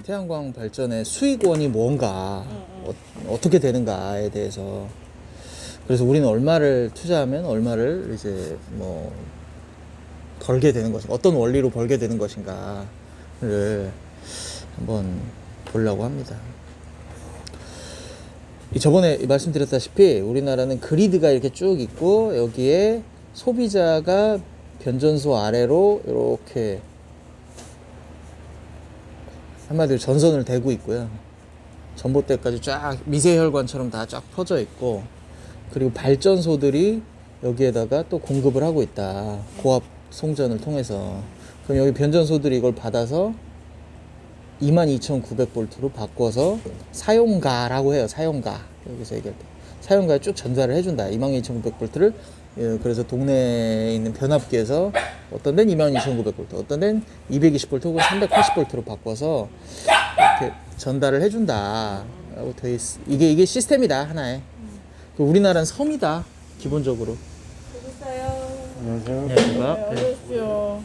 태양광 발전의 수익원이 뭔가, 어떻게 되는가에 대해서. 그래서 우리는 얼마를 투자하면 얼마를 이제 뭐 벌게 되는 것인가, 어떤 원리로 벌게 되는 것인가를 한번 보려고 합니다. 저번에 말씀드렸다시피 우리나라는 그리드가 이렇게 쭉 있고, 여기에 소비자가 변전소 아래로 이렇게 한마디로 전선을 대고 있고요. 전봇대까지 쫙 미세혈관처럼 다 쫙 퍼져 있고, 그리고 발전소들이 여기에다가 또 공급을 하고 있다. 고압 송전을 통해서. 그럼 여기 변전소들이 이걸 받아서 22,900V로 바꿔서 사용가라고 해요. 사용가. 여기서 얘기할 때. 사용가에 쭉 전달을 해준다. 22,900V를. 그래서 동네에 있는 변압기에서 어떤 데는 22,900V, 어떤 데는 220V 혹은 380V로 바꿔서 이렇게 전달을 해준다. 라고 돼 있어. 이게 시스템이다. 하나의. 우리나라는 섬이다. 기본적으로. 여기있어요. 안녕하세요. 네, 어서오십시오.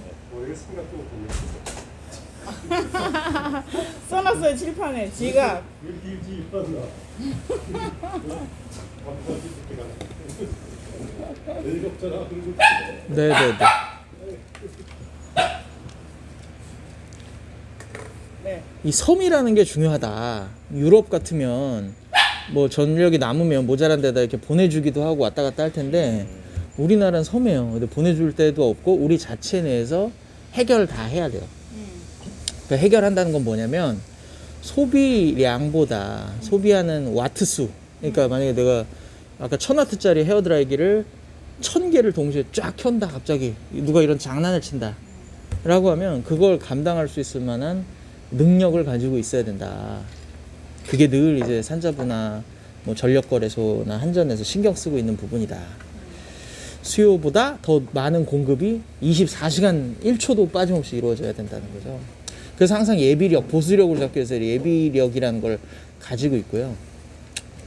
써놨어요. 칠판에. 지갑. 네네네. 네. 이 섬이라는 게 중요하다. 유럽 같으면 뭐 전력이 남으면 모자란 데다 이렇게 보내주기도 하고 왔다 갔다 할 텐데, 우리나라는 섬이에요. 근데 보내줄 데도 없고 우리 자체 내에서 해결 다 해야 돼요. 그러니까 해결한다는 건 뭐냐면, 소비량보다 소비하는 와트수. 그러니까 만약에 내가 아까 1000W짜리 헤어드라이기를 1000개를 동시에 쫙 켠다. 갑자기 누가 이런 장난을 친다 라고 하면 그걸 감당할 수 있을 만한 능력을 가지고 있어야 된다. 그게 늘 이제 산자부나 뭐 전력거래소나 한전에서 신경 쓰고 있는 부분이다. 수요보다 더 많은 공급이 24시간 1초도 빠짐없이 이루어져야 된다는 거죠. 그래서 항상 예비력, 보수력을 잡기 위해서 예비력이라는 걸 가지고 있고요.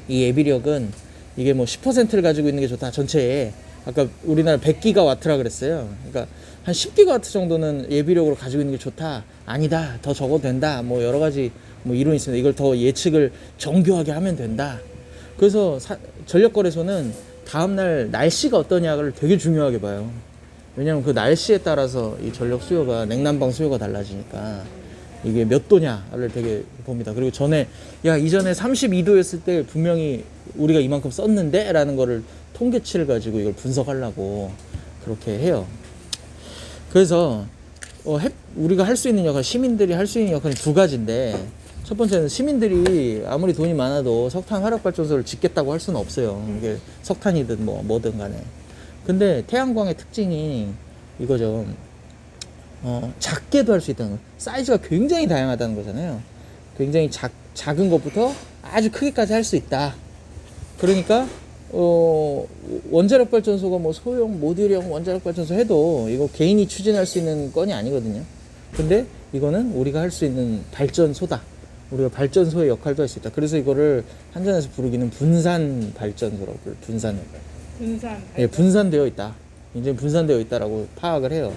이 예비력은 이게 뭐 10%를 가지고 있는 게 좋다. 전체에. 아까 우리나라 100기가와트라 그랬어요. 그러니까 한 10기가와트 정도는 예비력으로 가지고 있는 게 좋다. 아니다. 더 적어도 된다. 뭐 여러 가지 뭐 이론이 있습니다. 이걸 더 예측을 정교하게 하면 된다. 그래서 전력거래소는 다음날 날씨가 어떠냐를 되게 중요하게 봐요. 왜냐하면 그 날씨에 따라서 이 전력 수요가, 냉난방 수요가 달라지니까 이게 몇 도냐를 되게 봅니다. 그리고 이전에 32도였을 때 분명히 우리가 이만큼 썼는데? 라는 거를 통계치를 가지고 이걸 분석하려고 그렇게 해요. 그래서 우리가 할 수 있는 역할, 시민들이 할 수 있는 역할이 두 가지인데, 첫 번째는 시민들이 아무리 돈이 많아도 석탄 화력발전소를 짓겠다고 할 수는 없어요. 이게 석탄이든 뭐든 간에. 근데 태양광의 특징이 이거죠. 작게도 할 수 있다는 거. 사이즈가 굉장히 다양하다는 거잖아요. 굉장히 작은 것부터 아주 크게까지 할 수 있다. 그러니까 원자력 발전소가 뭐 소형 모듈형 원자력 발전소 해도 이거 개인이 추진할 수 있는 건이 아니거든요. 근데 이거는 우리가 할 수 있는 발전소다. 우리가 발전소의 역할도 할 수 있다. 그래서 이거를 한전에서 부르기는 분산 발전소라고 불러요. 분산 역할. 분산. 예, 분산되어 있다. 굉장히 분산되어 있다라고 파악을 해요.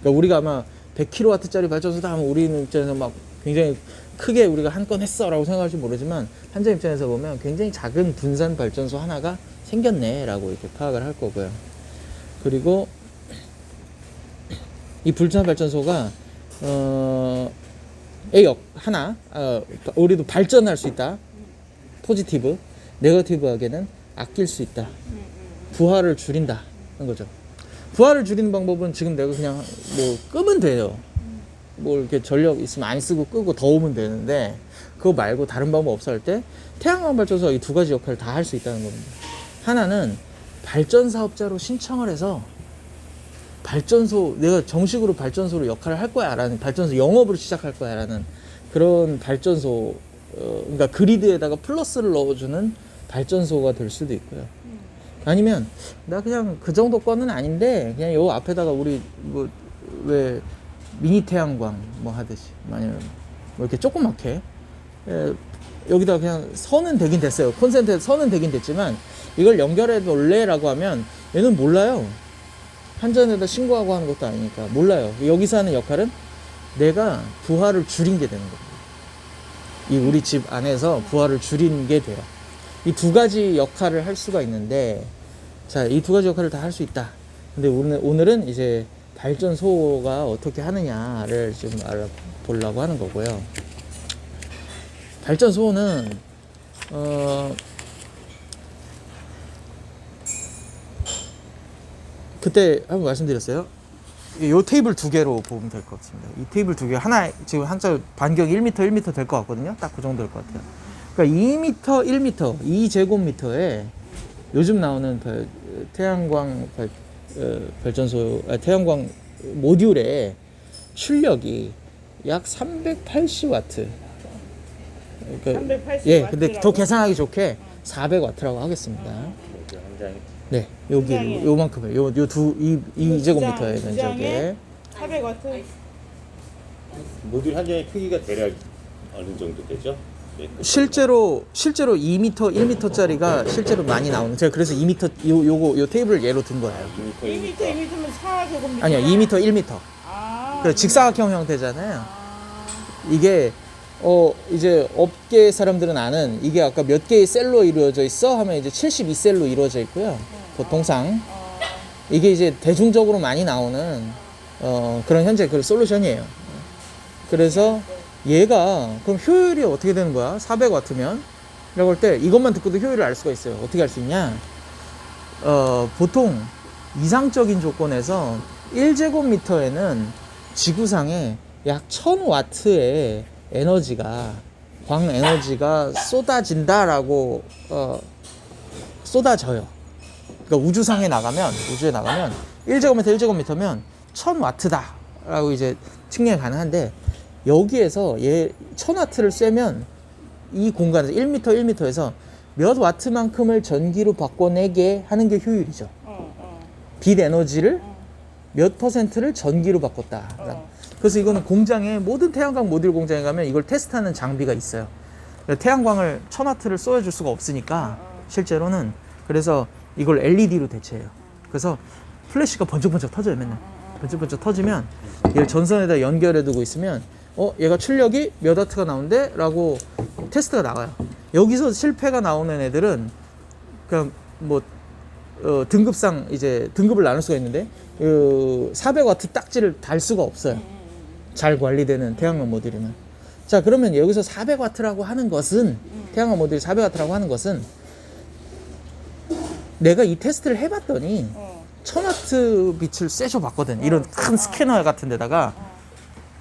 그러니까 우리가 아마 100kW짜리 발전소다 하면 우리는 입장에서 막 굉장히 크게 우리가 한 건 했어라고 생각할지 모르지만, 한전 입장에서 보면 굉장히 작은 분산 발전소 하나가 생겼네라고 이렇게 파악을 할 거고요. 그리고 이 분산 발전소가 우리도 발전할 수 있다. 포지티브, 네거티브하게는 아낄 수 있다. 부하를 줄인다는 거죠. 부하를 줄이는 방법은 지금 내가 그냥 뭐 끄면 돼요. 뭐 이렇게 전력 있으면 안 쓰고 끄고 더우면 되는데, 그거 말고 다른 방법 없어 할 때 태양광 발전소가 이 두 가지 역할을 다 할 수 있다는 겁니다. 하나는 발전 사업자로 신청을 해서 내가 정식으로 발전소로 역할을 할 거야 라는, 발전소 영업으로 시작할 거야 라는 그런 발전소, 그러니까 그리드에다가 플러스를 넣어주는 발전소가 될 수도 있고요. 아니면 나 그냥 그 정도 거는 아닌데 그냥 요 앞에다가 우리 뭐 왜 미니 태양광 뭐 하듯이, 아니면 뭐 이렇게 조그맣게 여기다 그냥 선은 되긴 됐어요. 콘센트에 선은 되긴 됐지만 이걸 연결해 놓을래라고 하면 얘는 몰라요. 한전에다 신고하고 하는 것도 아니니까 몰라요. 여기서 하는 역할은 내가 부하를 줄인 게 되는 겁니다. 이 우리 집 안에서 부하를 줄이는 게 돼요. 이 두 가지 역할을 할 수가 있는데, 자, 이 두 가지 역할을 다 할 수 있다. 근데 오늘은 이제 발전소가 어떻게 하느냐를 좀 알아보려고 하는 거고요. 발전소는 그때 한번 말씀드렸어요. 이 테이블 두 개로 보면 될 것 같습니다. 이 테이블 두 개, 하나 지금 한자 반경 1m, 1m 될 것 같거든요. 딱 그 정도 될 것 같아요. 그러니까 2m, 1m, 2제곱미터에 요즘 나오는 태양광 발전소, 태양광 모듈의 출력이 약 380와트. 그러니까 380 예, 근데 더 와트라고? 계산하기 좋게 400와트라고 하겠습니다. 네, 여기 주장에. 요만큼이에요. 이 제곱미터에 주장에 면적에 400와트? 모듈 한 장의 크기가 대략 어느 정도 되죠? 네. 실제로 2m, 1m짜리가 실제로 많이 나오는. 제가 그래서 2m 요 테이블을 예로 든 거예요. 2m, 2m면 4제곱미터? 아니요, 2m, 1m. 아, 그 직사각형 형태잖아요. 이게 이제 업계 사람들은 아는, 이게 아까 몇 개의 셀로 이루어져 있어 하면 이제 72셀로 이루어져 있고요. 보통상 이게 이제 대중적으로 많이 나오는 그런 현재 그 솔루션이에요. 그래서 얘가 그럼 효율이 어떻게 되는 거야? 400와트면 라고 할 때 이것만 듣고도 효율을 알 수가 있어요. 어떻게 알 수 있냐? 보통 이상적인 조건에서 1제곱미터에는 지구상에 약 1000와트의 에너지가, 광 에너지가 쏟아진다라고 쏟아져요. 그러니까 우주에 나가면 1제곱미터면 1000와트다라고 이제 측량이 가능한데, 여기에서 1000와트를 쐬면 이 공간에서 1m, 1m에서 몇 와트만큼을 전기로 바꿔내게 하는 게 효율이죠. 빛 에너지를 몇 퍼센트를 전기로 바꿨다. 그래서 이거는 공장에, 모든 태양광 모듈 공장에 가면 이걸 테스트하는 장비가 있어요. 태양광을 1000와트를 쏘아줄 수가 없으니까 실제로는. 그래서 이걸 LED로 대체해요. 그래서 플래시가 번쩍번쩍 터져요. 맨날 번쩍번쩍 터지면 얘를 전선에다 연결해 두고 있으면 얘가 출력이 몇 와트가 나오는데? 라고 테스트가 나와요. 여기서 실패가 나오는 애들은 그냥 뭐 등급상 이제 등급을 나눌 수가 있는데 400와트 딱지를 달 수가 없어요. 잘 관리되는 태양광 모듈이면. 자, 그러면 여기서 400와트라고 하는 것은, 태양광 모듈이 400와트라고 하는 것은, 내가 이 테스트를 해봤더니 1000와트 빛을 쐬셔 봤거든. 이런 큰 스캐너 같은 데다가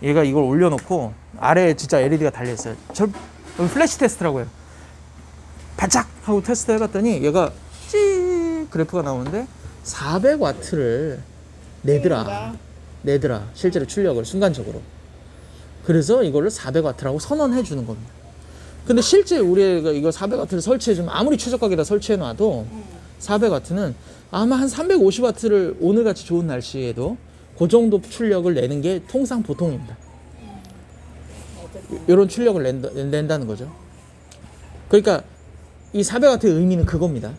얘가 이걸 올려놓고 아래에 진짜 LED가 달려있어요. 플래시 테스트라고 해요. 반짝 하고 테스트 해봤더니 얘가 찌 그래프가 나오는데 400와트를 내더라. 실제로 출력을 순간적으로. 그래서 이걸로 400와트라고 선언해 주는 겁니다. 근데 실제 우리가 이거 400와트를 설치해주면, 아무리 최저가게다 설치해놔도 400와트는 아마 한 350와트를 오늘같이 좋은 날씨에도 그 정도 출력을 내는 게 통상 보통입니다. 이런 출력을 낸다는 거죠. 그러니까 이 400와트의 의미는 그겁니다.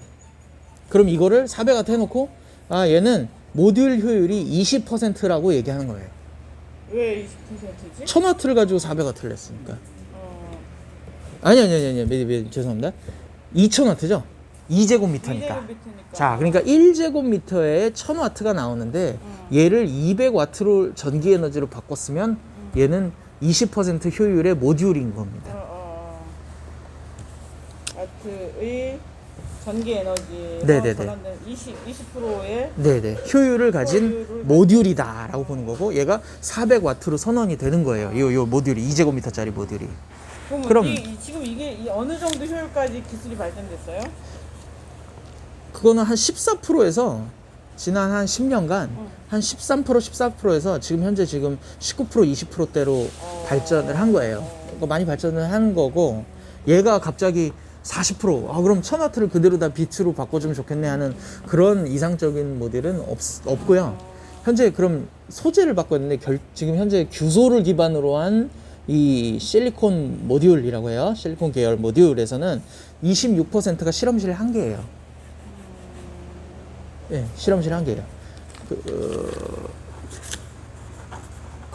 그럼 이거를 400와트 해놓고 얘는 모듈 효율이 20%라고 얘기하는 거예요. 왜 20%지? 1000와트를 가지고 400와트를 냈으니까. 아니, 죄송합니다. 2000와트죠? 2제곱미터니까. 2제곱미터니까. 자, 그러니까 1제곱미터에 1000와트가 나오는데 얘를 200와트로 전기 에너지로 바꿨으면 얘는 20% 효율의 모듈인 겁니다. 와트의 전기 에너지로 네네네. 전환된 20%의 네네. 효율을 가진 효율을 모듈이다라고 보는 거고, 얘가 400와트로 선언이 되는 거예요. 요 모듈이, 2제곱미터짜리 모듈이. 그럼 지금 이게 어느 정도 효율까지 기술이 발전됐어요? 그거는 한 14%에서 지난 한 10년간 한 13%, 14%에서 지금 현재 19%, 20%대로 발전을 한 거예요. 그러니까 많이 발전을 한 거고, 얘가 갑자기 40%, 그럼 1000와트를 그대로 다 빛으로 바꿔주면 좋겠네 하는 그런 이상적인 모델은 없고요. 현재 그럼 소재를 바꿨는데 지금 현재 규소를 기반으로 한 이 실리콘 모듈이라고 해요. 실리콘 계열 모듈에서는 26%가 실험실 한계예요. 실험실 한계예요.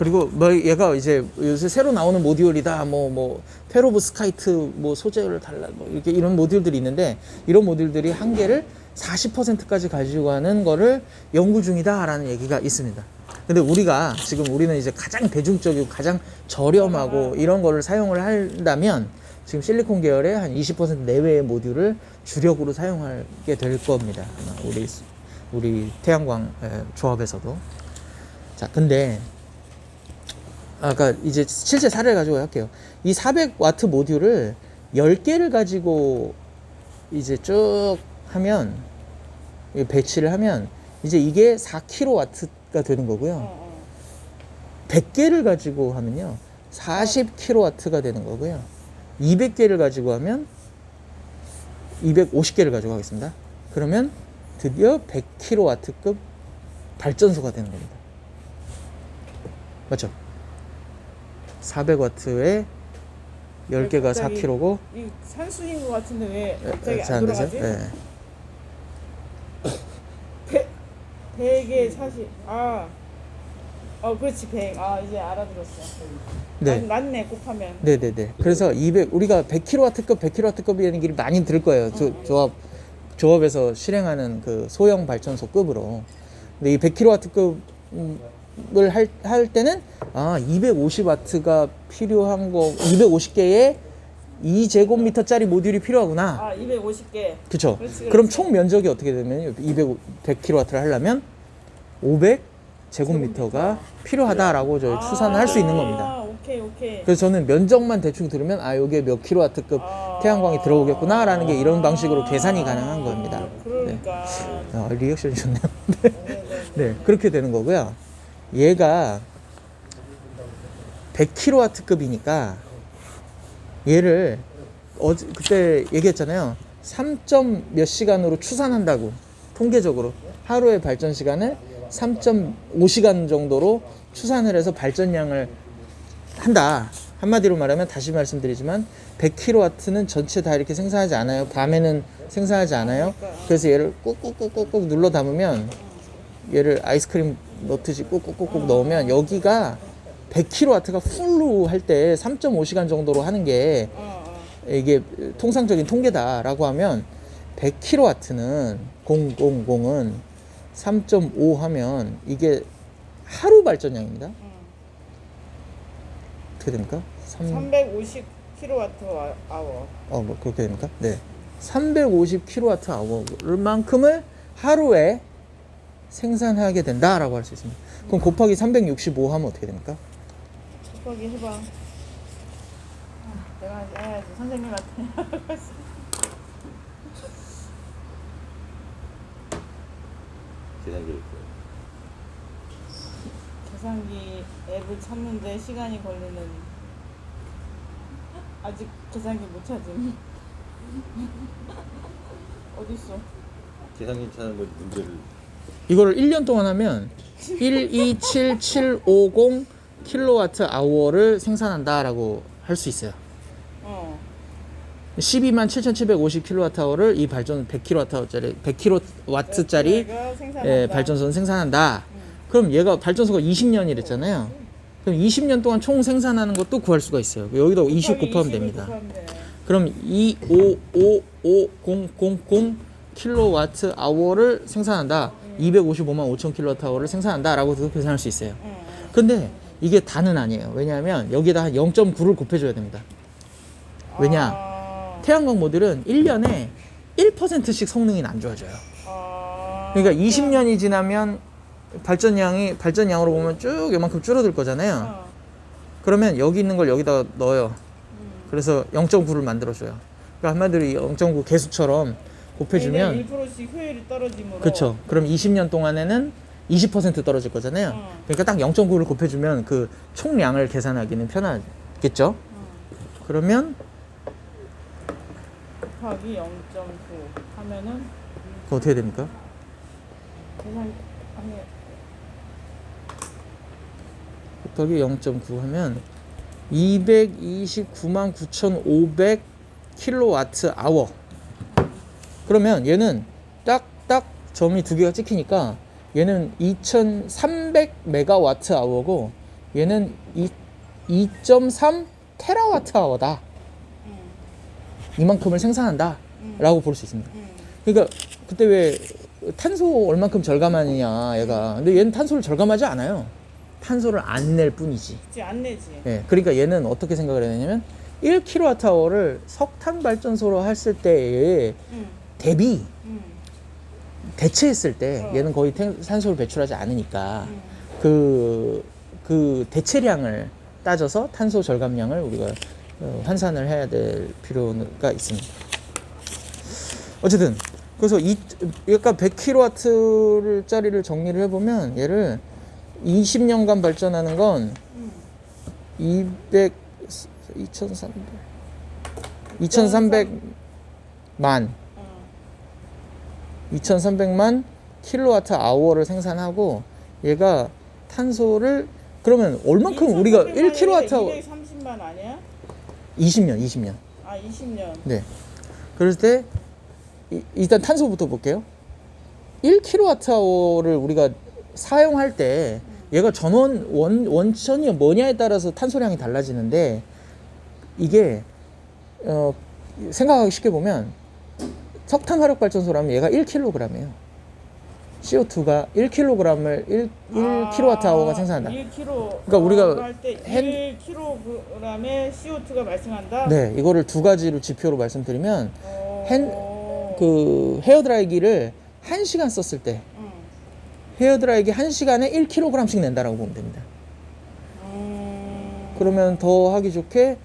그리고 뭐 얘가 이제 요새 새로 나오는 모듈이다. 뭐 페로브스카이트 뭐 소재를 달라 뭐 이렇게 이런 모듈들이 있는데 이런 모듈들이 한계를 40%까지 가지고 가는 거를 연구 중이다라는 얘기가 있습니다. 근데 우리는 이제 가장 대중적이고 가장 저렴하고 이런 거를 사용을 한다면 지금 실리콘 계열의 한 20% 내외의 모듈을 주력으로 사용하게 될 겁니다. 아마 우리 태양광 조합에서도. 자, 근데 아까 이제 실제 사례를 가지고 할게요. 이 400와트 모듈을 10개를 가지고 이제 쭉 하면 배치를 하면 이제 이게 4kW가 되는 거고요. 100개를 가지고 하면요 40kW가 되는 거고요. 200개를 가지고 하면 250개를 가지고 하겠습니다. 그러면 드디어 100kW급 발전소가 되는 겁니다. 맞죠? 400W에 10개가 4kg고 이 산수인 것 같은데 왜 갑자기 안 돌아가지? 네. 100에 40. 그렇지 100. 이제 알아들었어. 네. 맞네 곱하면. 네네네. 그래서 우리가 100kW급 얘기를 많이 들을 거예요. 조합에서 실행하는 그 소형 발전소급으로. 근데 이 100kW급을 할 때는 250W가 필요한 거, 250개의 2제곱미터짜리 모듈이 필요하구나. 250개. 그쵸? 그렇지. 그럼 총 면적이 어떻게 되면 100kW를 하려면 500제곱미터가 필요하다라고 저희 추산을 할 수 있는 겁니다. 오케이. 그래서 저는 면적만 대충 들으면 여기에 몇 킬로와트급 태양광이 들어오겠구나라는 게 이런 방식으로 계산이 가능한 겁니다. 그러니까. 네. 리액션이 좋네요. 네, 그렇게 되는 거고요. 얘가 100킬로와트급이니까 얘를 그때 얘기했잖아요. 3점 몇 시간으로 추산한다고. 통계적으로 하루의 발전 시간을 3.5시간 정도로 추산을 해서 발전량을 한다. 한마디로 말하면 다시 말씀드리지만 100kW는 전체 다 이렇게 생산하지 않아요. 밤에는 생산하지 않아요. 그래서 얘를 꾹꾹꾹꾹 눌러 담으면 얘를 아이스크림 넣듯이 꾹꾹꾹꾹 넣으면 여기가 100kW가 풀로 할 때 3.5시간 정도로 하는 게 이게 통상적인 통계다라고 하면 100kW는 000은 3.5 하면 이게 하루 발전량입니다. 어떻게 됩니까? 350kWh. 뭐 그렇게 됩니까? 네. 350kWh만큼을 하루에 생산하게 된다라고 할 수 있습니다. 그럼 곱하기 365 하면 어떻게 됩니까? 곱하기 해봐. 내가 해야지. 선생님한테. 계산기 앱을 찾는데 시간이 걸리는. 아직 계산기 못 찾음. 어딨어? 계산기 찾는 거 문제를 이거를 1년 동안 하면 127750 킬로와트 아워를 생산한다라고 할 수 있어요. 127,750 킬로와트 아워를 이 발전 100킬로와트짜리 발전소는 생산한다. 그럼 얘가 발전소가 20년이랬잖아요. 그럼 20년 동안 총 생산하는 것도 구할 수가 있어요. 여기다 20 곱하면 됩니다. 그럼 2555000 킬로와트 아워를 생산한다. 255만 5천 킬로와트 아워를 생산한다라고 계산할 수 있어요. 근데 이게 다는 아니에요. 왜냐하면 여기다 한 0.9를 곱해줘야 됩니다. 왜냐? 태양광 모듈은 1년에 1%씩 성능이 안 좋아져요. 그러니까 20년이 지나면 발전량으로 보면 쭉 요만큼 줄어들 거잖아요. 그러면 여기 있는 걸 여기다 넣어요. 그래서 0.9를 만들어줘요. 그러니까 한마디로 이 0.9 계수처럼 곱해주면 1%씩 효율이 떨어지므로. 그렇죠. 그럼 20년 동안에는 20% 떨어질 거잖아요. 그러니까 딱 0.9를 곱해주면 그 총량을 계산하기는 편하겠죠. 그러면 곱하기 0.9 하면은 그거 어떻게 됩니까? 계산 곱하기 0.9 하면 229만 9,500 킬로와트 아워. 그러면 얘는 딱딱 점이 두 개가 찍히니까 얘는 2,300 메가와트 아워고 얘는 2.3 테라와트 아워다. 이만큼을 생산한다. 라고 볼 수 있습니다. 그러니까 그때 왜 탄소 얼만큼 절감하느냐 얘가. 근데 얘는 탄소를 절감하지 않아요. 탄소를 안 낼 뿐이지. 그치, 안 내지. 예, 그러니까 얘는 어떻게 생각을 해야 되냐면 1kWh를 석탄 발전소로 했을 때에 응. 대비 응. 대체했을 때 얘는 거의 산소를 배출하지 않으니까 그 대체량을 따져서 탄소 절감량을 우리가 환산을 해야 될 필요가 있습니다. 어쨌든 그래서 그러니까 100kW 짜리를 정리를 해보면 얘를 20년간 발전하는 건 2300만 킬로와트 아워를 생산하고 얘가 탄소를 그러면 얼만큼 우리가 1킬로와트 아워 230만 아니야? 20년. 아, 20년. 네. 그럴 때 일단 탄소부터 볼게요. 1kWh를 우리가 사용할 때 얘가 전원 원천이 뭐냐에 따라서 탄소량이 달라지는데 이게 생각하기 쉽게 보면 석탄 화력 발전소라면 얘가 1kg이에요. CO2가 1kg을 1kWh가 생산한다. 1kg. 그러니까 우리가 할때 1kg의 CO2가 발생한다. 네, 이거를 두 가지로 지표로 말씀드리면 어. 그 헤어드라이기를 1시간 썼을 때 헤어드라이기 1시간에 1kg씩 낸다라고 보면 됩니다. 그러면 더 하기 좋게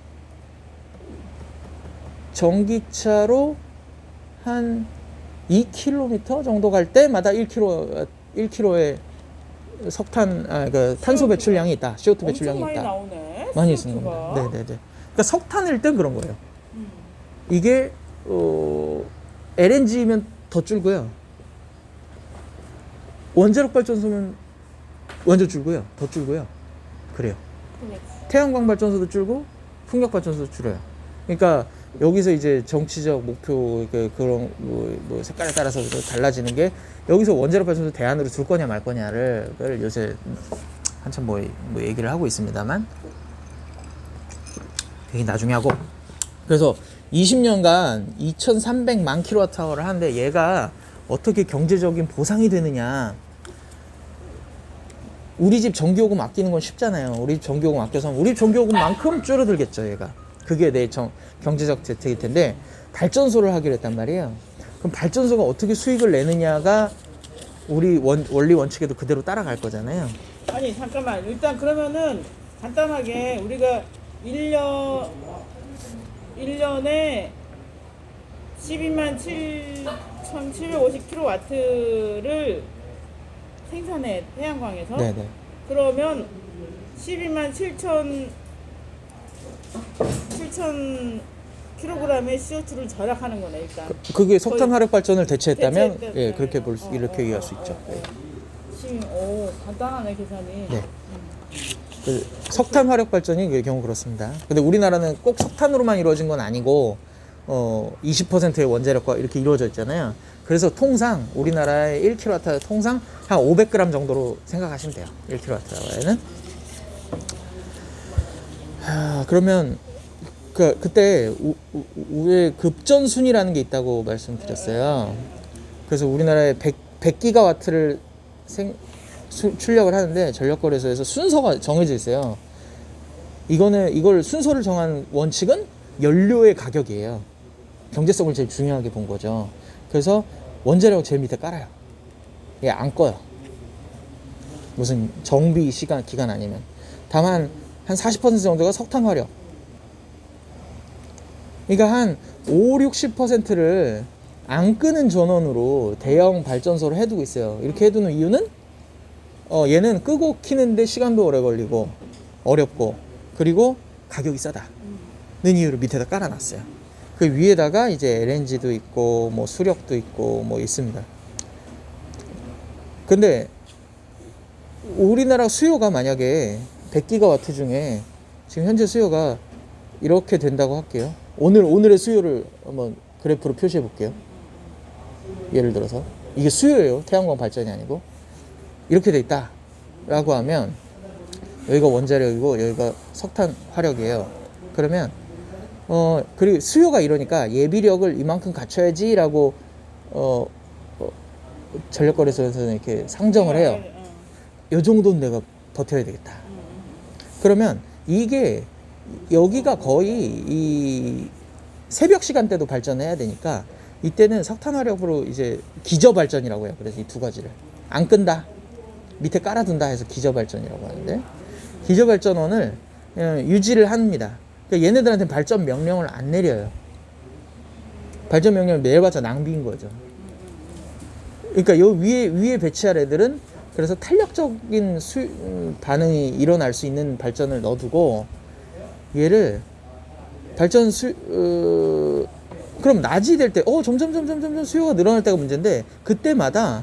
전기차로 한 2km 정도 갈 때마다 1kg의 그 탄소 배출량이 있다. CO2 배출량이 엄청 많이 있다. 나오네. 많이 CO2가. 쓰는 겁니다. 네네네. 그러니까 석탄일 땐 그런 거예요. 이게 LNG면 더 줄고요. 원자력 발전소면 완전 줄고요. 더 줄고요. 그래요. 그렇지. 태양광 발전소도 줄고 풍력 발전소도 줄어요. 그러니까 여기서 이제 정치적 목표 그런 뭐 색깔에 따라서 달라지는 게 여기서 원자력 발전소 대안으로 둘 거냐 말 거냐를 요새 한참 뭐 얘기를 하고 있습니다만 되게 나중에 하고 그래서 20년간 2,300만 킬로와트아워를 하는데 얘가 어떻게 경제적인 보상이 되느냐. 우리 집 전기요금 아끼는 건 쉽잖아요. 우리 집 전기요금 아껴서 우리 집 전기요금만큼 줄어들겠죠, 얘가. 그게 내 경제적 재택일 텐데 발전소를 하기로 했단 말이에요. 그럼 발전소가 어떻게 수익을 내느냐가 우리 원리 원칙에도 그대로 따라갈 거잖아요. 아니 잠깐만 일단 그러면은 간단하게 우리가 1년에 12만 7,750kW를 생산해 태양광에서. 네네. 그러면 12만 7,000kg의 CO2를 절약하는 거네 일단. 그게 석탄 화력 발전을 대체했다면 대체했다면. 예, 그렇게 이렇게 얘기할 수 있죠. 네. 오 간단하네 계산이. 네. 그 석탄 화력 발전이 그 경우 그렇습니다. 근데 우리나라는 꼭 석탄으로만 이루어진 건 아니고 20%의 원자력과 이렇게 이루어져 있잖아요. 그래서 통상 우리나라의 1kWh 통상 한 500g 정도로 생각하시면 돼요. 1kWh에는. 그러면 그때 우의 급전순이라는 게 있다고 말씀드렸어요. 그래서 우리나라에 100기가와트를 출력을 하는데 전력거래소에서 순서가 정해져 있어요. 이걸 순서를 정한 원칙은 연료의 가격이에요. 경제성을 제일 중요하게 본 거죠. 그래서 원자력을 제일 밑에 깔아요. 얘 안 꺼요. 무슨 정비 기간 아니면. 다만 한 40% 정도가 석탄 화력. 그러니까 한 50-60%를 안 끄는 전원으로 대형 발전소를 해두고 있어요. 이렇게 해두는 이유는 얘는 끄고 키는데 시간도 오래 걸리고 어렵고 그리고 가격이 싸다는 이유로 밑에다 깔아놨어요. 그 위에다가 이제 LNG도 있고 뭐 수력도 있고 뭐 있습니다. 근데 우리나라 수요가 만약에 100기가와트 중에 지금 현재 수요가 이렇게 된다고 할게요. 오늘의 수요를 한번 그래프로 표시해 볼게요. 예를 들어서 이게 수요예요. 태양광 발전이 아니고 이렇게 돼 있다 라고 하면 여기가 원자력이고 여기가 석탄 화력이에요. 그러면 그리고 수요가 이러니까 예비력을 이만큼 갖춰야지라고 전력거래소에서는 이렇게 상정을 해요. 요 정도는 내가 버텨야 되겠다. 그러면 이게 여기가 거의 이 새벽 시간대도 발전해야 되니까 이때는 석탄화력으로 이제 기저발전이라고 해요. 그래서 이 두 가지를 안 끈다, 밑에 깔아둔다 해서 기저발전이라고 하는데, 기저발전원을 유지를 합니다. 그러니까 얘네들한테 발전 명령을 안 내려요. 발전 명령을 내려봤자 낭비인 거죠. 그러니까 요 위에 배치할 애들은 그래서 탄력적인 반응이 일어날 수 있는 발전을 넣어두고, 얘를 발전 그럼 낮이 될 때 점점 수요가 늘어날 때가 문제인데, 그때마다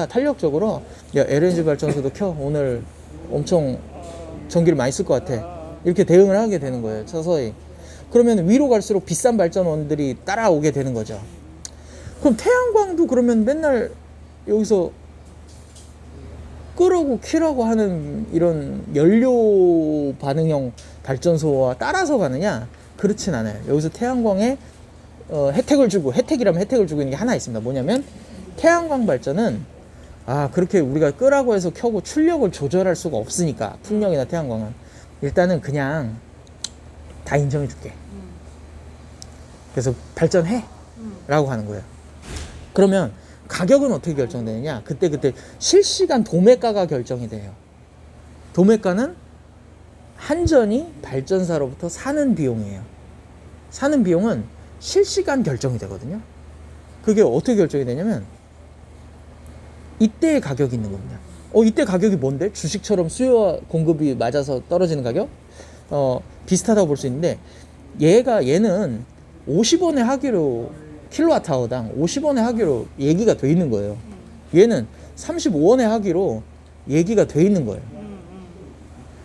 탄력적으로 야, LNG 발전소도 켜, 오늘 엄청 전기를 많이 쓸 것 같아, 이렇게 대응을 하게 되는 거예요, 서서히. 그러면 위로 갈수록 비싼 발전원들이 따라오게 되는 거죠. 그럼 태양광도 그러면 맨날 여기서 끄라고 키라고 하는 이런 연료 반응형 발전소와 따라서 가느냐? 그렇진 않아요. 여기서 태양광에 혜택이라면 혜택을 주고 있는 게 하나 있습니다. 뭐냐면 태양광 발전은 그렇게 우리가 끄라고 해서 켜고 출력을 조절할 수가 없으니까, 풍력이나 태양광은 일단은 그냥 다 인정해 줄게. 그래서 발전해 라고 하는 거예요. 그러면 가격은 어떻게 결정되느냐? 그때 실시간 도매가가 결정이 돼요. 도매가는 한전이 발전사로부터 사는 비용이에요. 사는 비용은 실시간 결정이 되거든요. 그게 어떻게 결정이 되냐면 이때의 가격이 있는 겁니다. 이때 가격이 뭔데? 주식처럼 수요와 공급이 맞아서 떨어지는 가격? 비슷하다고 볼 수 있는데, 얘는 50원에 하기로, 킬로와트아워당 50원에 하기로 얘기가 돼 있는 거예요. 얘는 35원에 하기로 얘기가 돼 있는 거예요.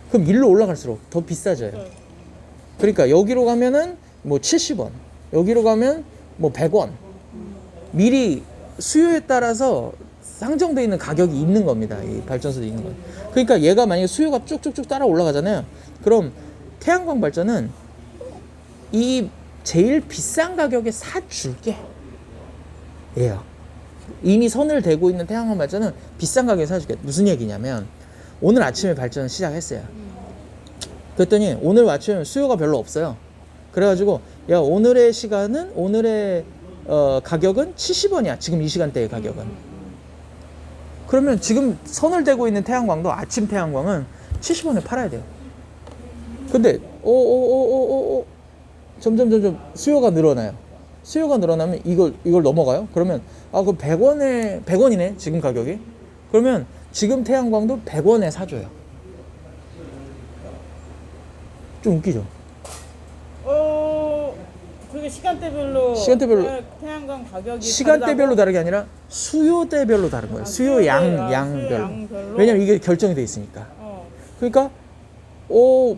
그럼 일로 올라갈수록 더 비싸져요. 그러니까 여기로 가면은 뭐 70원, 여기로 가면 뭐 100원. 미리 수요에 따라서 상정되어 있는 가격이 있는 겁니다. 이 발전소도 있는 거예요. 그러니까 얘가 만약에 수요가 쭉쭉쭉 따라 올라가잖아요. 그럼 태양광 발전은 이 제일 비싼 가격에 사줄게 예요. 이미 선을 대고 있는 태양광 발전은 비싼 가격에 사줄게. 무슨 얘기냐면, 오늘 아침에 발전을 시작했어요. 그랬더니 오늘 아침에 수요가 별로 없어요. 그래가지고 야, 오늘의 가격은 70원이야. 지금 이 시간대의 가격은. 그러면 지금 선을 대고 있는 태양광도, 아침 태양광은 70원에 팔아야 돼요. 근데 점점 수요가 늘어나요. 수요가 늘어나면 이걸 넘어가요. 그러면 그 100원이네 지금 가격이. 그러면 지금 태양광도 100원에 사줘요. 좀 웃기죠? 그게 시간대별로 태양광 가격이 시간대별로 다르게 아니라 수요대별로 다른 거예요. 수요 양별로. 왜냐면 이게 결정이 돼 있으니까. 그러니까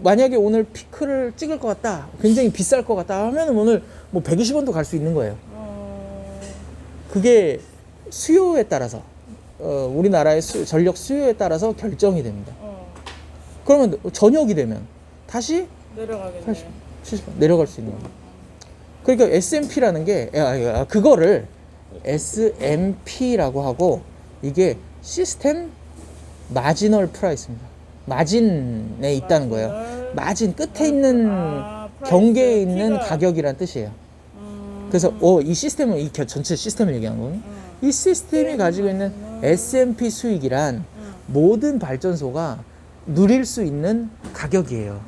만약에 오늘 피크를 찍을 것 같다, 굉장히 비쌀 것 같다 하면 오늘 뭐 120원도 갈 수 있는 거예요. 그게 수요에 따라서, 우리나라의 전력 수요에 따라서 결정이 됩니다. 그러면 저녁이 되면 다시 내려가겠네. 70원 내려갈 수 있는 거예요. 그러니까 S&P라는 게, 그거를 S&P라고 하고, 이게 시스템 마지널 프라이스입니다. 마진에 있다는 거예요. 마진 끝에 있는 경계에 있는 가격이란 뜻이에요. 그래서 이 시스템은 전체 시스템을 얘기하는 거거든요. 이 시스템이 가지고 있는 S&P 수익이란 모든 발전소가 누릴 수 있는 가격이에요.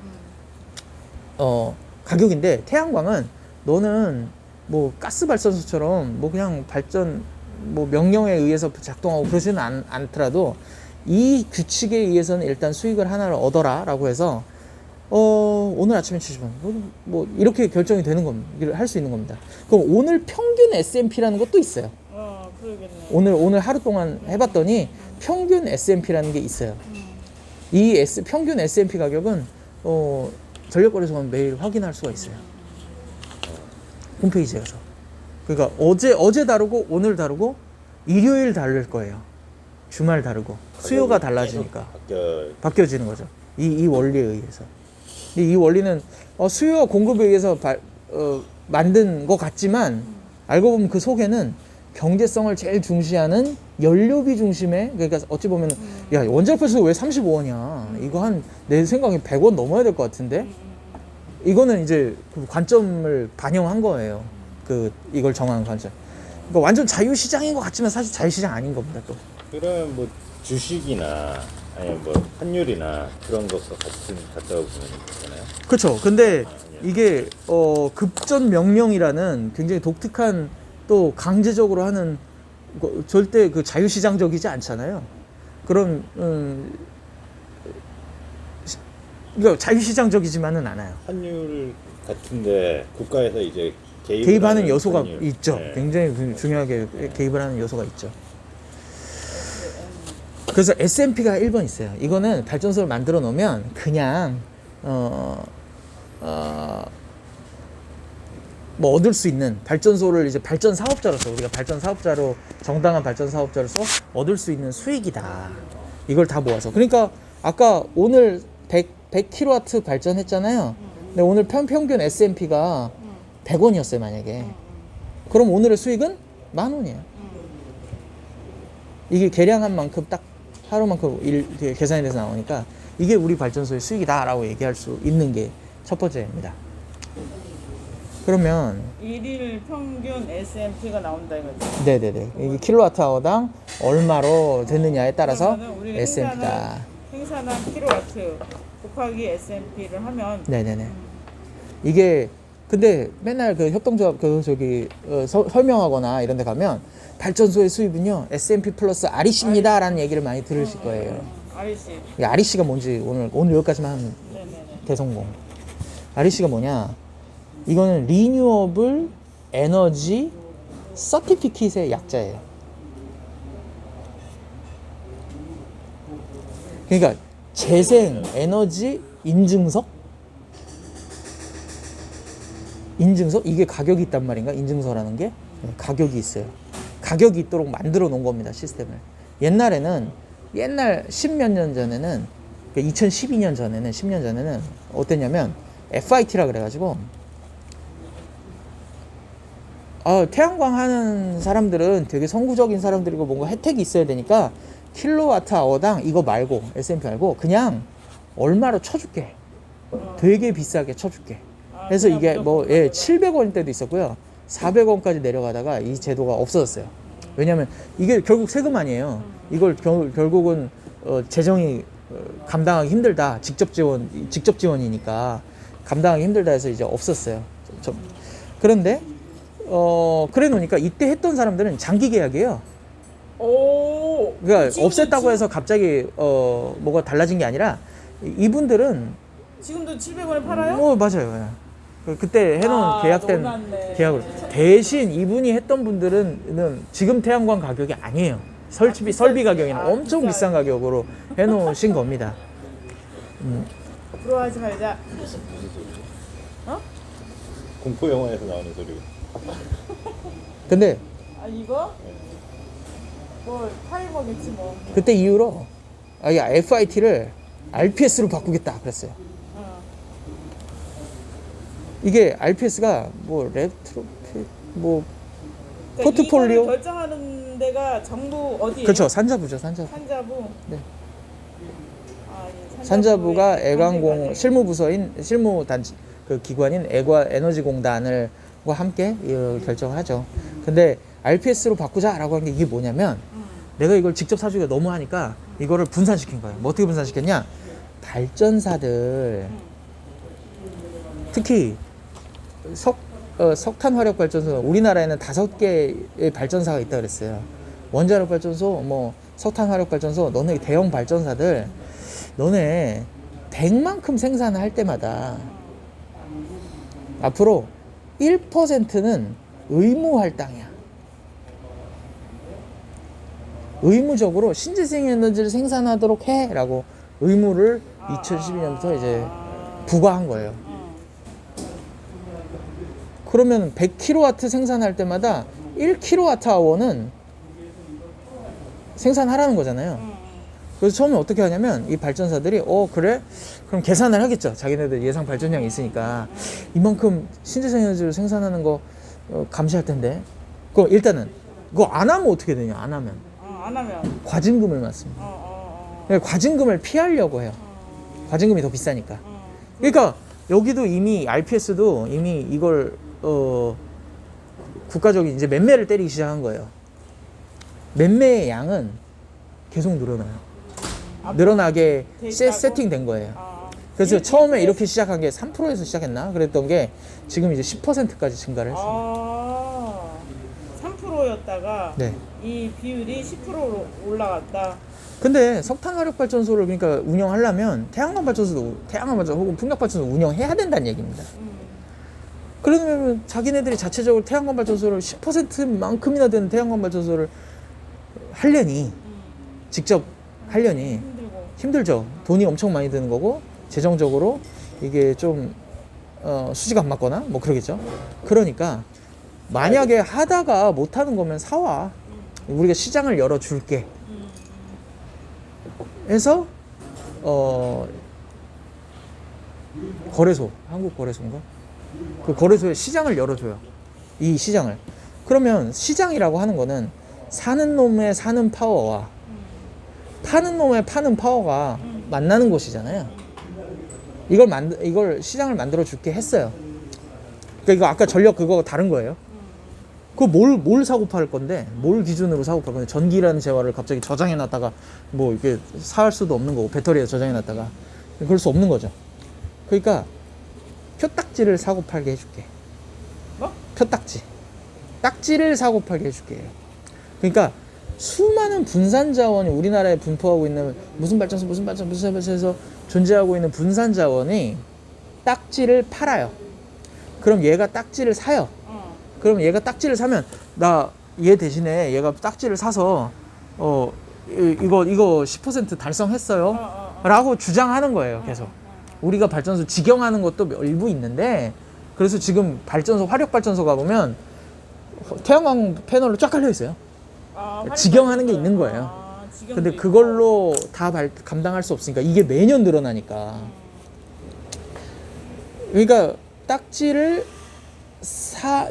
가격인데, 태양광은 너는 뭐 가스 발전소처럼 뭐 그냥 뭐 명령에 의해서 작동하고 그러지는 않더라도 이 규칙에 의해서는 일단 수익을 하나를 얻어라 라고 해서 오늘 아침에 70원 뭐 이렇게 결정이 되는 겁니다. 할 수 있는 겁니다. 그럼 오늘 평균 S&P라는 것도 있어요. 그러겠네. 오늘 하루 동안 해봤더니 평균 S&P라는 게 있어요. 이 평균 S&P 가격은 전력거래소는 매일 확인할 수가 있어요. 홈페이지에 가서. 그러니까 어제 다르고 오늘 다르고 일요일 다를 거예요. 주말 다르고 수요가 달라지니까 바뀌어지는 거죠. 이 원리에 의해서. 이 원리는 수요와 공급에 의해서 만든 것 같지만 알고 보면 그 속에는 경제성을 제일 중시하는 연료비 중심의, 그러니까 어찌 보면 야, 원자력발전소 왜 35원이야? 이거 한 내 생각에 100원 넘어야 될 것 같은데. 이거는 이제 그 관점을 반영한 거예요. 이걸 정하는 관점. 그러니까 완전 자유시장인 것 같지만 사실 자유시장 아닌 겁니다. 또. 그러면 뭐 주식이나 아니면 뭐 환율이나 그런 것과 같다고 보면 되나요? 그렇죠. 근데 이게 급전 명령이라는 굉장히 독특한 또 강제적으로 하는 절대 그 자유시장적이지 않잖아요. 그런 그러니까 자유시장적이지만은 않아요. 환율 같은데 국가에서 이제 개입하는 요소가 환율. 있죠. 네. 굉장히 중요하게 개입을 하는 요소가 있죠. 그래서 S&P가 1번 있어요. 이거는 발전소를 만들어 놓으면 그냥 뭐 얻을 수 있는 발전소를 이제 발전 사업자로서 우리가 발전 사업자로 정당한 발전 사업자로서 얻을 수 있는 수익이다. 이걸 다 모아서. 그러니까 아까 오늘 100kW 발전했잖아요. 근데 오늘 평균 S&P가 100원이었어요, 만약에. 그럼 오늘의 수익은 10,000원이에요. 이게 계량한 만큼 딱 하루만큼 계산이 돼서 나오니까 이게 우리 발전소의 수익이다라고 얘기할 수 있는 게 첫 번째입니다. 그러면 1일 평균 S&P가 나온다 이거죠. 네네네. 이게 킬로와트아워당 얼마로 됐느냐에 따라서 그러면은 우리 S&P다. 생산한 킬로와트 곱하기 S&P를 하면 네네네. 이게 근데 맨날 그 협동조합 설명하거나 이런 데 가면 발전소의 수입은요 S&P 플러스 REC입니다라는 얘기를 많이 들으실 거예요. REC. 이 REC가 뭔지 오늘 여기까지만 하면 네네네. 대성공. REC가 뭐냐? 이거는 리뉴어블 에너지 서티피킷의 약자예요. 그러니까 재생 에너지 인증서? 이게 가격이 있단 말인가? 인증서라는 게? 네, 가격이 있어요. 가격이 있도록 만들어 놓은 겁니다, 시스템을. 옛날 10몇 년 전에는, 2012년 전에는, 10년 전에는 어땠냐면, FIT라 그래가지고, 태양광 하는 사람들은 되게 선구적인 사람들이고 뭔가 혜택이 있어야 되니까, 킬로와트 아워당 이거 말고, S&P 말고, 그냥 얼마로 쳐줄게. 되게 비싸게 쳐줄게. 그래서 이게 뭐 700원 때도 있었고요. 400원까지 내려가다가 이 제도가 없어졌어요. 왜냐면 이게 결국 세금 아니에요. 이걸 결국은 재정이 감당하기 힘들다. 직접 지원이니까 감당하기 힘들다 해서 이제 없었어요. 그런데 그래 놓으니까 이때 했던 사람들은 장기 계약이에요. 오. 그러니까 없앴다고 해서 갑자기 뭐가 달라진 게 아니라 이분들은 지금도 700원에 팔아요? 맞아요. 그때 해놓은 계약된 놀랐네. 계약으로 대신 이분이 했던 분들은 지금 태양광 가격이 아니에요. 설비 가격이는 엄청 비싼 가격으로 해놓으신 겁니다. 부러워하지 말자. 공포 영화에서 나오는 소리. 근데 이거? 뭐 타이머겠지 뭐. 그때 이후로 FIT를 RPS로 바꾸겠다 그랬어요. 이게 RPS가 뭐 레트로핏 뭐 그러니까 포트폴리오 이거를 결정하는 데가 정부 어디예요? 그렇죠. 산자부죠. 산자부. 네. 산자부가 애관공 실무단지 그 기관인 에너지공단을 함께 결정을 하죠. 근데 RPS로 바꾸자라고 한 게 이게 뭐냐면 내가 이걸 직접 사주기가 너무 하니까 이거를 분산시킨 거예요. 뭐 어떻게 분산시켰냐? 발전사들 특히 석탄 화력 발전소 우리나라에는 5개의 발전사가 있다 그랬어요. 원자력 발전소, 뭐 석탄 화력 발전소, 너네 대형 발전사들 너네 100만큼 생산할 때마다 앞으로 1%는 의무 할당이야. 의무적으로 신재생 에너지를 생산하도록 해라고 의무를 2012년부터 이제 부과한 거예요. 그러면 100kW 생산할 때마다 1kWh는 생산하라는 거잖아요. 그래서 처음에 어떻게 하냐면 이 발전사들이 그래? 그럼 계산을 하겠죠. 자기네들 예상 발전량이 있으니까 이만큼 신재생 에너지를 생산하는 거 감시할 텐데. 그럼 일단은 그거 안 하면 어떻게 되냐? 안 하면 안 하면. 과징금을 맞습니다. 그러니까 과징금을 피하려고 해요. 과징금이 더 비싸니까. 그러니까 여기도 이미 RPS도 이미 이걸 국가적인 이제 매매를 때리기 시작한 거예요. 매매의 양은 계속 늘어나요. 늘어나게 돼 있다고? 세팅된 거예요. 그래서 처음에 이렇게 시작한 게 3%에서 시작했나? 그랬던 게 지금 이제 10%까지 증가를 했어요. 3%였다가 네. 이 비율이 10%로 올라갔다. 근데 석탄 화력 발전소를 그러니까 운영하려면 태양광 발전소 혹은 풍력 발전소 운영해야 된다는 얘기입니다. 그러면 자기네들이 자체적으로 태양광 발전소를 10%만큼이나 되는 태양광 발전소를 하려니 직접 하려니 힘들고. 힘들죠. 돈이 엄청 많이 드는 거고 재정적으로 이게 좀 수지가 안 맞거나 뭐 그러겠죠. 그러니까 만약에 하다가 못 하는 거면 사와. 우리가 시장을 열어줄게. 해서 거래소, 한국 거래소인가? 그 거래소에 시장을 열어줘요. 이 시장을. 그러면 시장이라고 하는 거는 사는 놈의 사는 파워와 파는 놈의 파는 파워가 만나는 곳이잖아요. 이걸 시장을 만들어 줄게 했어요. 그러니까 이거 아까 전력 그거 다른 거예요. 그거 뭘 사고 팔 건데, 뭘 기준으로 사고 팔 건데, 전기라는 재화를 갑자기 저장해 놨다가, 뭐, 이렇게 살 수도 없는 거고, 배터리에 저장해 놨다가, 그럴 수 없는 거죠. 그러니까, 표딱지를 사고 팔게 해줄게. 뭐? 표딱지. 딱지를 사고 팔게 해줄게. 그러니까, 수많은 분산 자원이 우리나라에 분포하고 있는 무슨 발전소에서 존재하고 있는 분산 자원이 딱지를 팔아요. 그럼 얘가 딱지를 사요. 그럼 얘가 딱지를 사면 나 얘 대신에 얘가 딱지를 사서 이거 10% 달성했어요 라고 주장하는 거예요. 계속 우리가 발전소 직영하는 것도 일부 있는데, 그래서 지금 발전소 화력 발전소 가보면 태양광 패널로 쫙 깔려 있어요. 직영하는 게 있는 거예요. 근데 그걸로 다 감당할 수 없으니까 이게 매년 늘어나니까. 그러니까 딱지를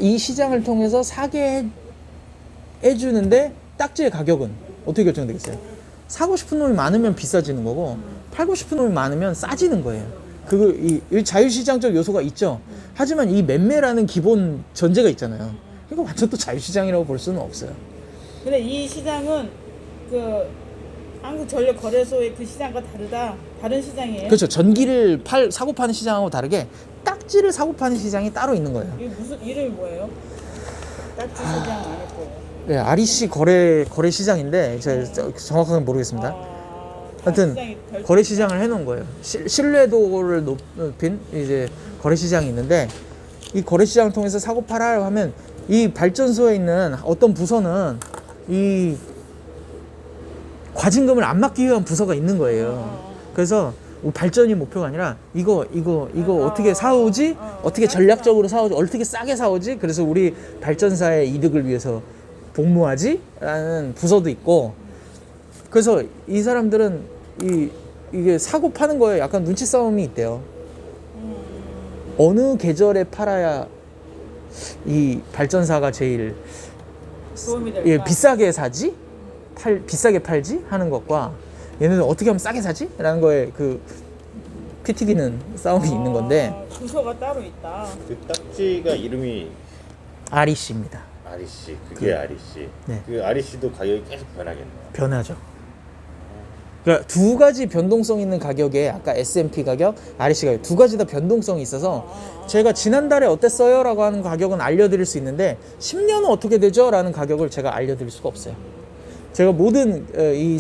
이 시장을 통해서 사게 해주는데 딱지의 가격은 어떻게 결정되겠어요? 사고 싶은 놈이 많으면 비싸지는 거고 팔고 싶은 놈이 많으면 싸지는 거예요. 이 자유시장적 요소가 있죠. 하지만 이 매매라는 기본 전제가 있잖아요. 이거 완전 또 자유시장이라고 볼 수는 없어요. 근데 이 시장은 그 한국전력거래소의 그 시장과 다른 시장이에요? 그렇죠. 전기를 사고 파는 시장하고 다르게 딱지를 사고 파는 시장이 따로 있는 거예요. 이게 무슨 이름이 뭐예요? 딱지 시장 아닐 거예요. 네, REC 거래 시장인데 제가 정확하게 모르겠습니다. 하여튼 거래 시장을 해놓은 거예요. 신뢰도를 높인 이제 거래 시장이 있는데, 이 거래 시장을 통해서 사고 팔아야 하면 이 발전소에 있는 어떤 부서는 이 과징금을 안 막기 위한 부서가 있는 거예요. 그래서 발전이 목표가 아니라 이거 어떻게 사오지? 어떻게 전략적으로 사오지? 어떻게 싸게 사오지? 그래서 우리 발전사의 이득을 위해서 복무하지? 라는 부서도 있고, 그래서 이 사람들은 이게 사고 파는 거에 약간 눈치 싸움이 있대요. 어느 계절에 팔아야 이 발전사가 제일 도움이 될까? 비싸게 사지? 비싸게 팔지? 하는 것과 얘네들 어떻게 하면 싸게 사지? 라는 거에 피 튀기는 싸움이 있는 건데, 부서가 따로 있다. 그 딱지가 이름이 REC입니다. REC. 그게 REC. 네. 그 REC도 가격이 계속 변하겠네요. 변하죠. 그러니까 두 가지 변동성 있는 가격에 아까 S&P 가격, REC 가격 두 가지 다 변동성이 있어서 제가 지난달에 어땠어요? 라고 하는 가격은 알려드릴 수 있는데 10년은 어떻게 되죠? 라는 가격을 제가 알려드릴 수가 없어요. 제가 모든 이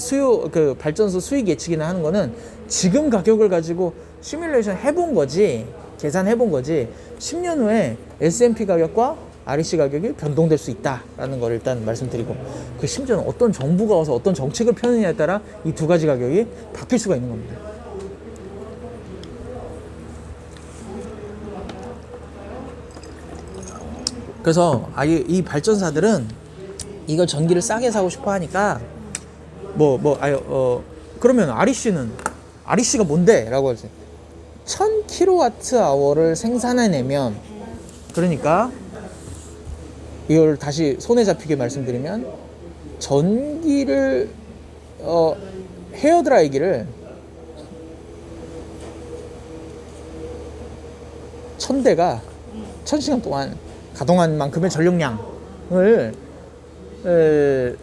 발전소 수익 예측이나 하는 거는 지금 가격을 가지고 시뮬레이션 해본 거지, 계산해본 거지, 10년 후에 S&P 가격과 REC 가격이 변동될 수 있다라는 걸 일단 말씀드리고, 그 심지어는 어떤 정부가 와서 어떤 정책을 펴느냐에 따라 이 두 가지 가격이 바뀔 수가 있는 겁니다. 그래서 이 발전사들은 이걸 전기를 싸게 사고 싶어 하니까 그러면 REC가 뭔데? 라고 하지. 1000kWh를 생산해내면, 그러니까 이걸 다시 손에 잡히게 말씀드리면, 전기를 헤어드라이기를 1000대가 1000시간 동안 가동한 만큼의 전력량을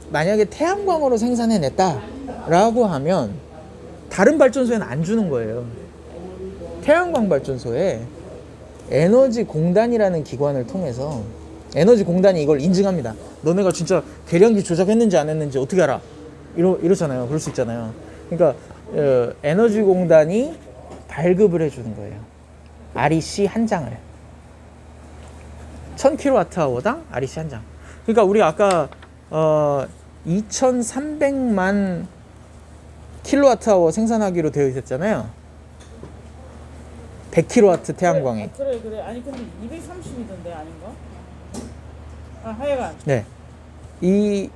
만약에 태양광으로 생산해냈다 라고 하면 다른 발전소에는 안 주는 거예요. 태양광 발전소에 에너지공단이라는 기관을 통해서, 에너지공단이 이걸 인증합니다. 너네가 진짜 계량기 조작했는지 안 했는지 어떻게 알아? 이러잖아요. 그럴 수 있잖아요. 그러니까 에너지공단이 발급을 해주는 거예요. REC 한 장을. 1000kWh당 REC 한 장. 그러니까 우리 아까 2300만 kWh 생산하기로 되어 있었잖아요. 100kW 태양광이. 그래. 아니 근데 230이던데 아닌가? 아 하여간 네. 이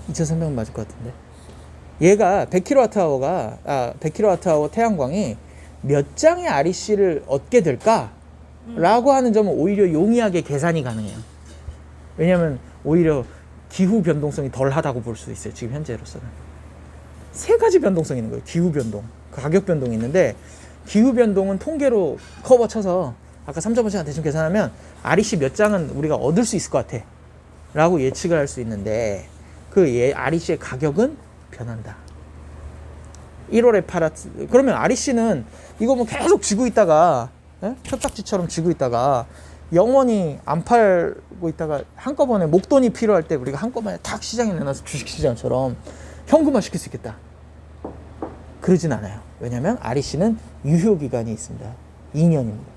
230. 2300은 맞을 것 같은데. 얘가 100kWh 태양광이 몇 장의 REC를 얻게 될까라고 하는 점은 오히려 용이하게 계산이 가능해요. 왜냐하면 오히려 기후 변동성이 덜하다고 볼 수 있어요. 지금 현재로서는 세 가지 변동성이 있는 거예요. 기후 변동, 가격 변동이 있는데, 기후 변동은 통계로 커버 쳐서 아까 3.5시간 대충 계산하면 REC 몇 장은 우리가 얻을 수 있을 것 같아 라고 예측을 할 수 있는데, 그 REC의 가격은 변한다. 1월에 팔았. 그러면 REC는 이거 뭐 계속 쥐고 있다가, 협딱지처럼 쥐고 있다가 영원히 안 팔고 있다가 한꺼번에 목돈이 필요할 때 우리가 한꺼번에 탁 시장에 내놔서 주식시장처럼 현금화 시킬 수 있겠다. 그러진 않아요. 왜냐하면 REC는 유효기간이 있습니다. 2년입니다.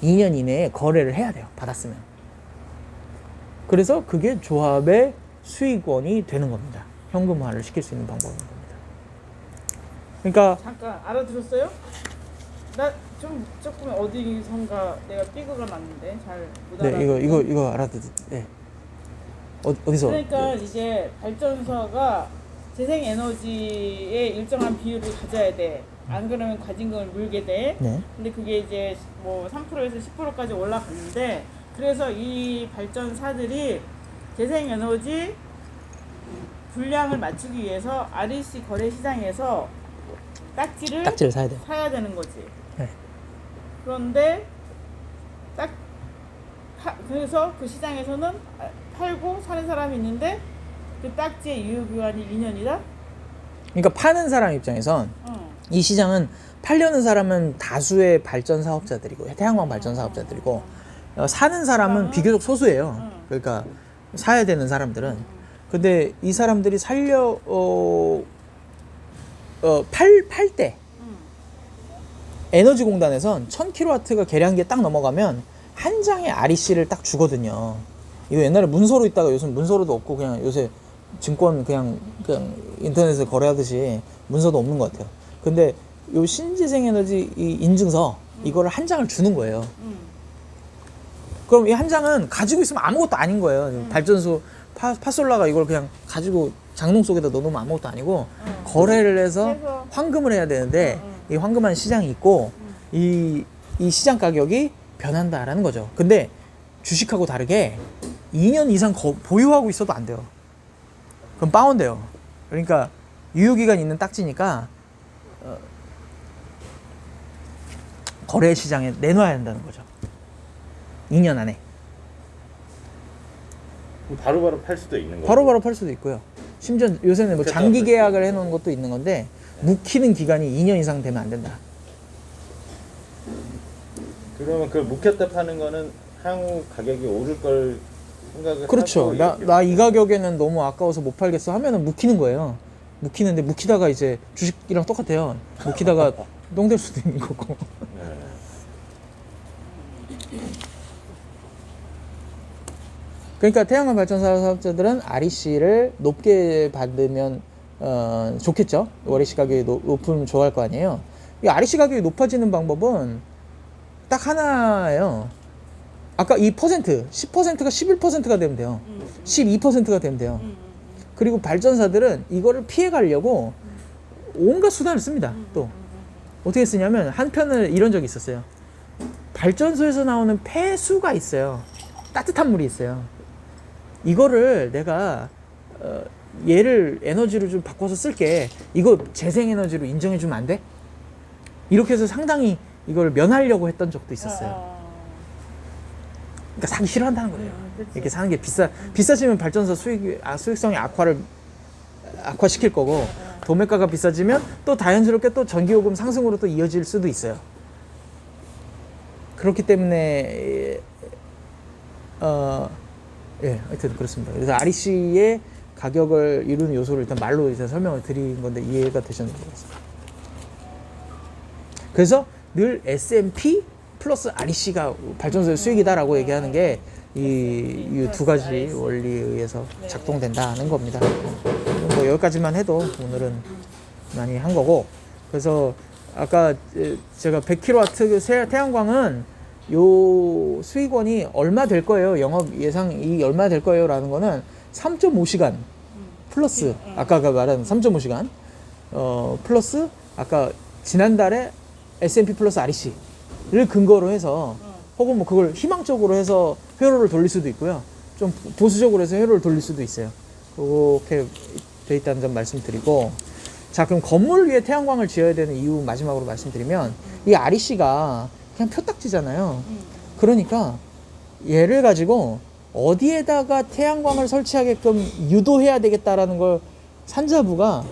2년 이내에 거래를 해야 돼요. 받았으면. 그래서 그게 조합의 수익원이 되는 겁니다. 현금화를 시킬 수 있는 방법인 겁니다. 그러니까 잠깐 알아들었어요? 나 조금 어디선가 내가 삐그가 났는데 잘 못 알아. 네, 이거 알아듣. 네. 어디서? 그러니까 이제 발전소가 재생에너지의 일정한 비율을 가져야 돼. 안 그러면 과징금을 물게 돼. 네. 근데 그게 이제 뭐 3%에서 10%까지 올라갔는데, 그래서 이 발전사들이 재생에너지 분량을 맞추기 위해서 REC 거래 시장에서 딱지를 사야 돼요. 사야 되는 거지. 네. 그런데 그래서 그 시장에서는 팔고 사는 사람이 있는데, 그 딱지의 유효기간이 2년이다? 그러니까 파는 사람 입장에선 이 시장은 팔려는 사람은 다수의 발전 사업자들이고, 태양광 발전 사업자들이고, 사는 사람은 비교적 소수예요. 그러니까 사야 되는 사람들은. 근데 이 사람들이 팔 때 에너지공단에선 1000kW가 계량기에 딱 넘어가면 한 장의 REC를 딱 주거든요. 이거 옛날에 문서로 있다가 요즘 문서로도 없고, 그냥 요새 증권 그냥 인터넷에서 거래하듯이 문서도 없는 것 같아요. 근데 요 신재생에너지 이 인증서 이거를 한 장을 주는 거예요. 그럼 이 한 장은 가지고 있으면 아무것도 아닌 거예요. 발전소 파솔라가 이걸 그냥 가지고 장롱 속에다 넣어놓으면 아무것도 아니고, 거래를 해서 환금을 해야 되는데, 이 환금한 시장이 있고, 이 시장 가격이 변한다라는 거죠. 근데 주식하고 다르게 2년 이상 보유하고 있어도 안 돼요. 그럼 바운돼요. 그러니까 유효기간 있는 딱지니까 거래 시장에 내놔야 한다는 거죠. 2년 안에. 바로바로 팔 수도 있는 거예요. 바로바로 팔 수도 있고요. 심지어 요새는 뭐 장기 계약을 해놓은 것도 있는 건데, 묵히는 기간이 2년 이상 되면 안 된다. 그러면 그 묵혔다 파는 거는 향후 가격이 오를 걸 생각을 그렇죠. 하고 나 이 가격에는 너무 아까워서 못 팔겠어 하면은 묵히는 거예요. 묵히는데, 묵히다가 이제 주식이랑 똑같아요. 묵히다가 똥될 수도 있는 거고. 네. 그러니까 태양광 발전사 사업자들은 REC를 높게 받으면 좋겠죠. REC 가격이 높으면 좋아할 거 아니에요. 이 REC 가격이 높아지는 방법은 딱 하나예요. 아까 이 퍼센트, 10%가 11%가 되면 돼요. 12%가 되면 돼요. 그리고 발전사들은 이거를 피해 가려고 온갖 수단을 씁니다. 또 어떻게 쓰냐면 한편은 이런 적이 있었어요. 발전소에서 나오는 폐수가 있어요. 따뜻한 물이 있어요. 이거를 내가 얘를 에너지로 좀 바꿔서 쓸게. 이거 재생에너지로 인정해주면 안 돼? 이렇게 해서 상당히 이걸 면하려고 했던 적도 있었어요. 그러니까 사기 싫어한다는 거예요. 그치. 이렇게 사는 게 비싸지면 발전소 수익성이 악화시킬 거고, 도매가가 비싸지면 또 자연스럽게 또 전기요금 상승으로 또 이어질 수도 있어요. 그렇기 때문에 예, 하여튼 그렇습니다. 그래서 REC의 가격을 이루는 요소를 일단 말로 일단 설명을 드린 건데 이해가 되셨는지 모르겠습니다. 그래서 늘 S&P 플러스 REC가 발전소의 수익이다라고 얘기하는 게 이 두 가지 원리에 의해서 작동된다는 겁니다. 뭐 여기까지만 해도 오늘은 많이 한 거고, 그래서 아까 제가 100kW 태양광은 요 수익원이 얼마 될 거예요, 영업 예상 이익이 얼마 될 거예요 라는 거는 3.5시간 플러스 아까 말한 3.5시간 플러스 아까 지난달에 S&P 플러스 REC를 근거로 해서 혹은 뭐 그걸 희망적으로 해서 회로를 돌릴 수도 있고요, 좀 보수적으로 해서 회로를 돌릴 수도 있어요. 그렇게 돼 있다는 점 말씀드리고, 자 그럼 건물 위에 태양광을 지어야 되는 이유 마지막으로 말씀드리면, 이 REC가 그냥 표딱지잖아요. 그러니까 얘를 가지고 어디에다가 태양광을 설치하게끔 유도해야 되겠다라는 걸 산자부가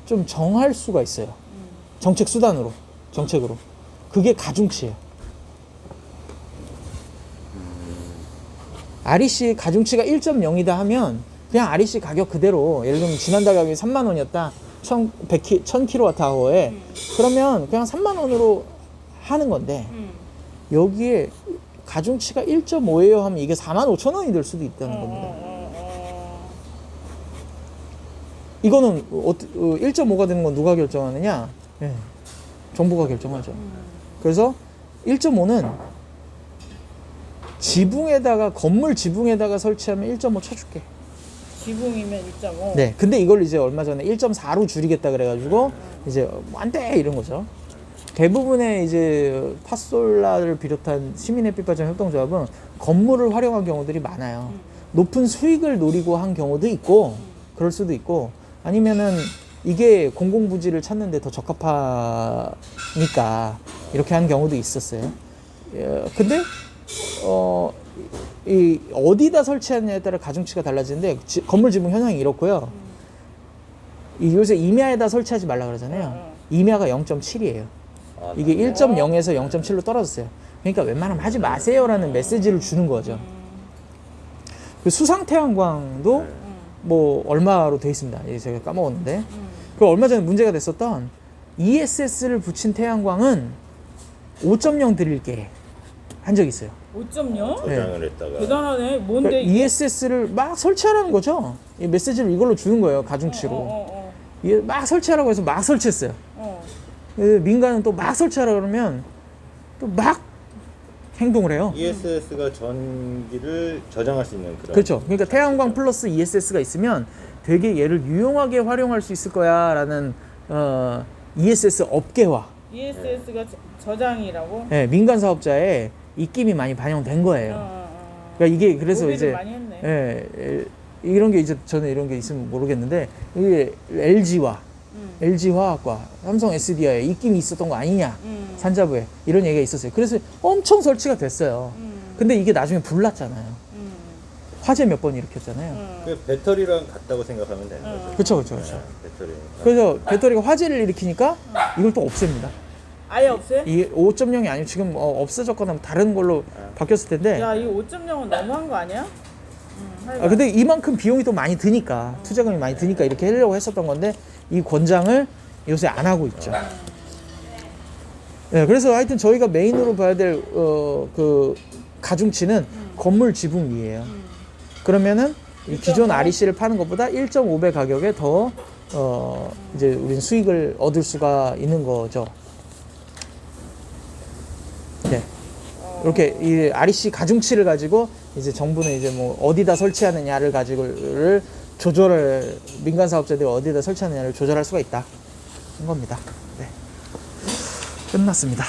좀 정할 수가 있어요. 정책 수단으로, 정책으로. 그게 가중치예요. REC 가중치가 1.0이다 하면 그냥 REC 가격 그대로, 예를 들면 지난달 가격이 3만 원이었다. 1000kWh에 그러면 그냥 3만 원으로 하는 건데, 여기에 가중치가 1.5예요 하면 이게 45,000원이 될 수도 있다는 겁니다. 이거는 1.5가 되는 건 누가 결정하느냐? 네, 정부가 결정하죠. 그래서 1.5는 지붕에다가, 건물 지붕에다가 설치하면 1.5 쳐줄게. 지붕이면 1.5. 네, 근데 이걸 이제 얼마 전에 1.4로 줄이겠다 그래가지고 이제 안 돼 이런 거죠. 대부분의 이제 팟솔라를 비롯한 시민햇빛발전 협동조합은 건물을 활용한 경우들이 많아요. 높은 수익을 노리고 한 경우도 있고, 그럴 수도 있고, 아니면은 이게 공공부지를 찾는데 더 적합하니까 이렇게 한 경우도 있었어요. 근데 이 어디다 설치하느냐에 따라 가중치가 달라지는데, 건물 지붕 현황이 이렇고요. 이 요새 임야에다 설치하지 말라 그러잖아요. 임야가 0.7이에요. 이게 1.0에서 0.7로 떨어졌어요. 그러니까 웬만하면 하지 마세요라는 메시지를 주는 거죠. 그 수상 태양광도 뭐 얼마로 돼 있습니다. 제가 까먹었는데. 그 얼마 전에 문제가 됐었던 ESS를 붙인 태양광은 5.0 드릴게 한 적이 있어요. 5.0? 저장을 했다가 대단하네. 뭔데? 그러니까 ESS를 막 설치하라는 거죠. 이 메시지를 이걸로 주는 거예요, 가중치로. 막 설치하라고 해서 막 설치했어요. 민간은 또 막 하라 그러면 또 막 행동을 해요. ESS가 전기를 저장할 수 있는 그런. 그렇죠. 그러니까 태양광 플러스 ESS가 있으면 되게 얘를 유용하게 활용할 수 있을 거야라는 ESS 업계화. ESS가 저장이라고? 네, 민간 사업자의 입김이 많이 반영된 거예요. 그러니까 이게 그래서 이제 많이 했네. 이런 게 이제 저는 이런 게 있으면 모르겠는데, 이게 LG화학과 삼성 SDI에 입김이 있었던 거 아니냐, 산자부에 이런 얘기가 있었어요. 그래서 엄청 설치가 됐어요. 근데 이게 나중에 불났잖아요. 화재 몇 번 일으켰잖아요. 그 배터리랑 같다고 생각하면 되는 거죠. 그렇죠. 배터리. 그래서 배터리가 화재를 일으키니까 이걸 또 없앱니다. 아예 없어요? 이게 5.0이 아니고 지금 없어졌거나 다른 걸로 바뀌었을 텐데. 야, 이 5.0은 너무한 거 아니야? 근데 이만큼 비용이 또 많이 드니까, 투자금이 많이 드니까 이렇게 하려고 했었던 건데, 이 권장을 요새 안 하고 있죠. 네, 그래서 하여튼 저희가 메인으로 봐야 될 그 가중치는 건물 지붕 위에요. 그러면은 이 기존 REC를 파는 것보다 1.5배 가격에 더 이제 우리는 수익을 얻을 수가 있는 거죠. 네. 이렇게 이 REC 가중치를 가지고 이제 정부는 이제 뭐 어디다 설치하느냐를 가지고를 조절을 민간 사업자들이 어디다 설치하느냐를 조절할 수가 있다. 한 겁니다. 네. 끝났습니다.